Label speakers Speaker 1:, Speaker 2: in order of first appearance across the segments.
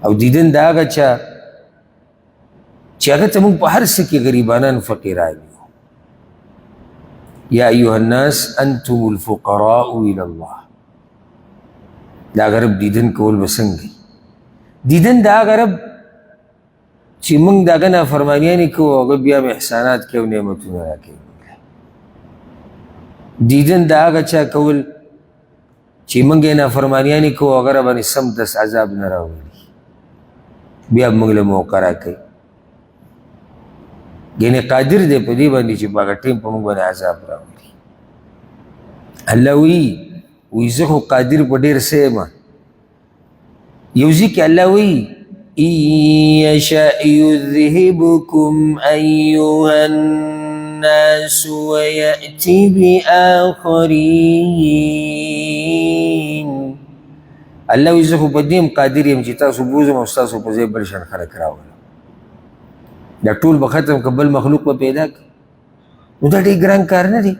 Speaker 1: او دیدن د هغه چا چې هغه ته موږ په هر څه کې غریبانان فقیران یو. یا ایها الناس انتم الفقراء الى الله. د هغه رب دیدن کول به څنګه؟ دیدن د هغه رب چې موږ د هغه نافرمانیانې کوو او هغه بیا هم احسانات کوي او نعمتونه راکوي. دیدن د هغه چا کول چې موږ یې نافرمانیانې کوو هغه راباندې سمدس عذاب نه راولي بیا موږ له موقع راکوي. یعنې قادر دی په دې باندې چې په هغه ټیم په موږ باندې عذاب راولي. الله وی زه خو قادر په ډېر څه یم. یو ځای کې الله وی إن يشأ يذهبكم أيها الناس ويأتي بآخرين. الله وی زه خو په دې قادر یم چې تاسو بوزم او ستاسو په ځای بل شان خلک راولم. دا ټول به ختم که بل مخلوق به پیدا کړي نو دا ډېر ګران کار نه دی.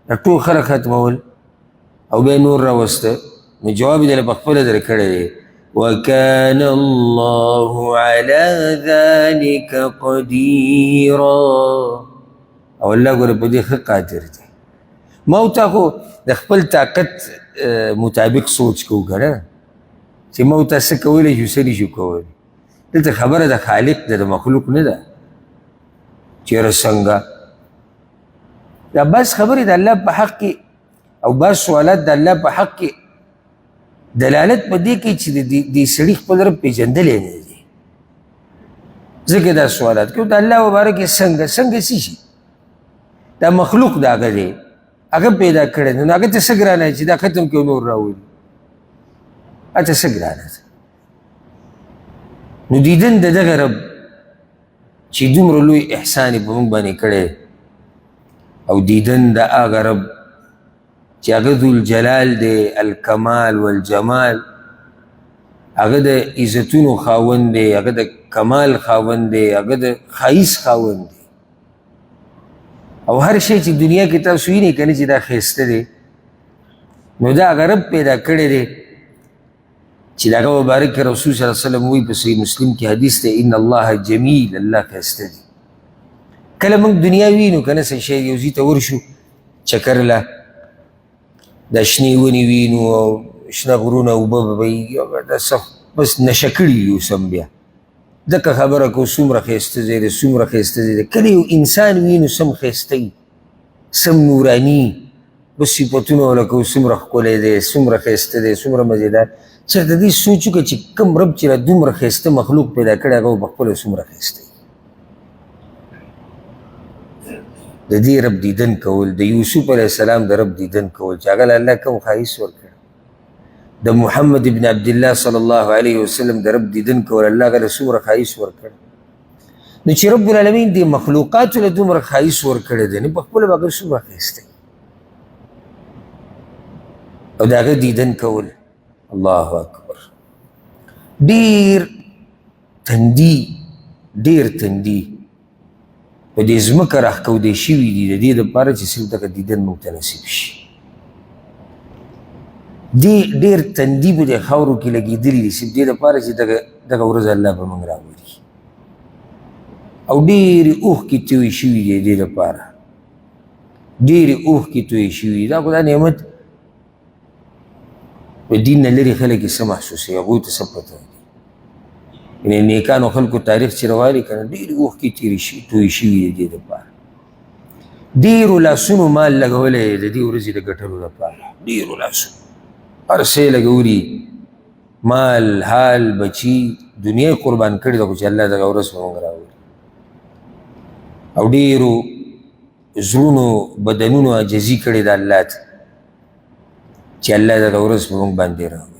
Speaker 1: دا ټول خلک ختمول او بیا نور راوسته نو جواب یې دله په خپله در کړی دی وكان الله على ذلك قديرا. او الله ګوره په دې ښه قادر دی. ما او تا خو د خپل طاقت مطابق سوچ کوو که نه چې ما او تا څه کولی شو څه نه شو کولی. دلته خبره د خالق ده د مخلوق نه ده چېرې څنګه. دا بس خبرې د الله په حق کې او بس سوالات د الله په حق کې دلالت په دې کوي چې دې سړي خپل رب پېژندلی نه دی. ځکه دا سوالات کوي د الله مبارک یې څنګه څه شي. دا مخلوق د هغه دی هغه پیدا کړی دی نو هغه ته څه ګرانه چې دا ختم کړي نور راولي. هغه ته څه ګرانه ده. نو دیدن د دغه رب چې دومره لوی احسان یې په موږ باندې کړی او دیدن د هغه رب چې هغه ذوالجلال دی الکمال والجمال. هغه د عزتونو خاوند دی هغه د کمال خاوند دی هغه د ښایست خاوند دی. او هر شی چې دنیا کې تاسو وینئ که نه چې دا ښایسته دی نو دا هغه رب پیدا کړی دی چې د هغه مبارک رسول صلی الله علیه وسلم وایي په صحیح مسلم کې حدیث دی ان الله جمیل. الله ښایسته دی. کله موږ دنیا وینو که نه څه شی یو ځای ته ورشو چکر له دا شنې ونې وینو او شنه غرونه اوبه به وي دا بس نشه کړي یو سم بیا دکه خبره کو څومره ښایسته ځای دی څومره ښایسته ځای دی. کله یو انسان وینو سم ښایسته وي سم نوراني بس صفتونه ولکه څومره ښکلی دی څومره ښایسته دی څومره مزېدار. چېرته دې سوچ وکړه چې کوم رب چې را دومره ښایسته مخلوق پیدا کړی هغه به پخپله څومره ښایسته وي. د دې رب دیدن کول د یوسف علیه السلام د رب دیدن کول چې هغه له الله کوم ښایست ورکړی. د محمد ابن عبدالله صلی الله علیه وسلم د رب دیدن کول الله هغه له څومره ښایست ورکړی. نو چې رب العالمین دې مخلوقاتو له دومره ښایست ورکړی دی نو پخپله به هغه څومره ښایسته وي او د هغه دیدن کول. الله اکبر. ډېر تندي په دې ځمکه راښکودې شوي دي د دې دپاره چې صرف دغه دیدن موږ ته نصیب شي. ډېر تندي په دې خاورو کې لګېدلي دي صرف دې دپاره چې دغه ورځ الله به موږ راولي او ډېرې اوښکې تویې شوي دي دې دپاره ډېرې اوښکې تویې شوي دي. دا خو دا نعمت په دین نه لرې خلک یې څه محسوسوي هغوی ته څه پته دي. یعنې نیکانو خلکو تاریخ چې روالي که نه ډېرې اوښکې تویې شوي دي دې دپاره. ډېرو لاسونو مال لګولی د دې ورځې د ګټلو لپاره ډېرو لاسونو هر څه یې لګولي مال حال بچي دنیا یې قربان کړې ده خو چې الله دغه ورځ به موږ راولي او ډېرو زړونو بدنونو عاجزي کړې ده الله ته چې الله دغه ورځ په موږ باندې راولي.